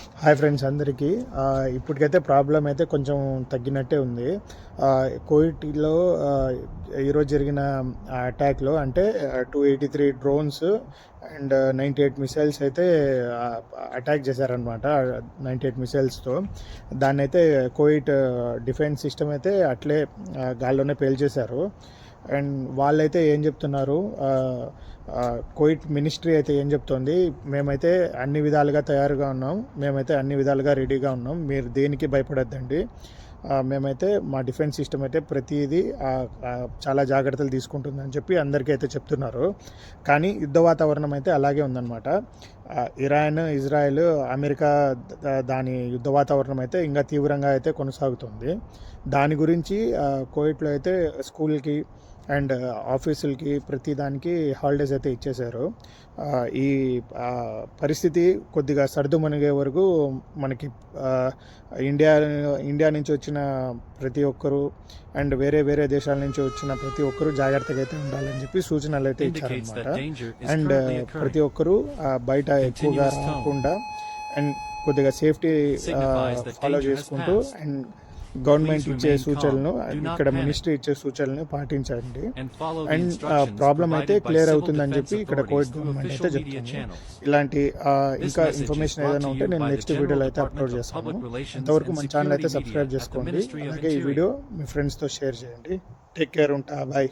Hi friends అందరికీ. ఇప్పటికైతే problem అయితే కొంచెం తగ్గినట్టే ఉంది. కోవిడ్లో ఈరోజు జరిగిన అటాక్లో అంటే 283 డ్రోన్స్ అండ్ 98 మిసైల్స్ అయితే అటాక్ చేశారనమాట. 98 మిసైల్స్తో దాన్ని అయితే కోవిడ్ డిఫెన్స్ సిస్టమ్ అయితే అట్లే గాల్లోనే పేల్చేశారు. అండ్ వాళ్ళైతే ఏం చెప్తున్నారు, కోవిడ్ మినిస్ట్రీ అయితే ఏం చెప్తోంది, మేమైతే అన్ని విధాలుగా తయారుగా ఉన్నాం, మేమైతే అన్ని విధాలుగా రెడీగా ఉన్నాం, మీరు దేనికి భయపడద్దండి, మేమైతే మా డిఫెన్స్ సిస్టమ్ అయితే ప్రతిదీ చాలా జాగ్రత్తలు తీసుకుంటుందని చెప్పి అందరికీ అయితే చెప్తున్నారు. కానీ యుద్ధ వాతావరణం అయితే అలాగే ఉందన్నమాట. ఇరాన్, ఇజ్రాయెల్, అమెరికా దాని యుద్ధ వాతావరణం అయితే ఇంకా తీవ్రంగా అయితే కొనసాగుతుంది. దాని గురించి కోవిడ్లో అయితే స్కూల్కి అండ్ ఆఫీసులకి ప్రతి దానికి హాలిడేస్ అయితే ఇచ్చేశారు. ఈ పరిస్థితి కొద్దిగా సర్దుమణిగే వరకు మనకి ఇండియా నుంచి వచ్చిన ప్రతి ఒక్కరూ అండ్ వేరే వేరే దేశాల నుంచి వచ్చిన ప్రతి ఒక్కరూ జాగ్రత్తగా అయితే ఉండాలని చెప్పి సూచనలు అయితే ఇచ్చారనమాట. అండ్ ప్రతి ఒక్కరూ బయట ఎక్కువగా రాకుండా అండ్ కొద్దిగా సేఫ్టీ ఫాలో చేసుకుంటూ అండ్ గవర్నమెంట్ ఇచ్చే సూచనలను, ఇక్కడ మినిస్ట్రీ ఇచ్చే సూచనలను పాటించండి. అండ్ ప్రాబ్లం అయితే క్లియర్ అవుతుందని చెప్పి ఇక్కడ కోవిడ్ గవర్నమెంట్ అయితే చెప్తుంది. ఇలాంటి ఇంకా ఇన్ఫర్మేషన్ ఏదైనా ఉంటే నేను నెక్స్ట్ వీడియోలో అయితే అప్లోడ్ చేస్తాను. అంతవరకు మన ఛానల్ అయితే సబ్స్క్రైబ్ చేసుకోండి. అలాగే ఈ వీడియో మీ ఫ్రెండ్స్తో షేర్ చేయండి. టేక్ కేర్, ఉంటా, బాయ్.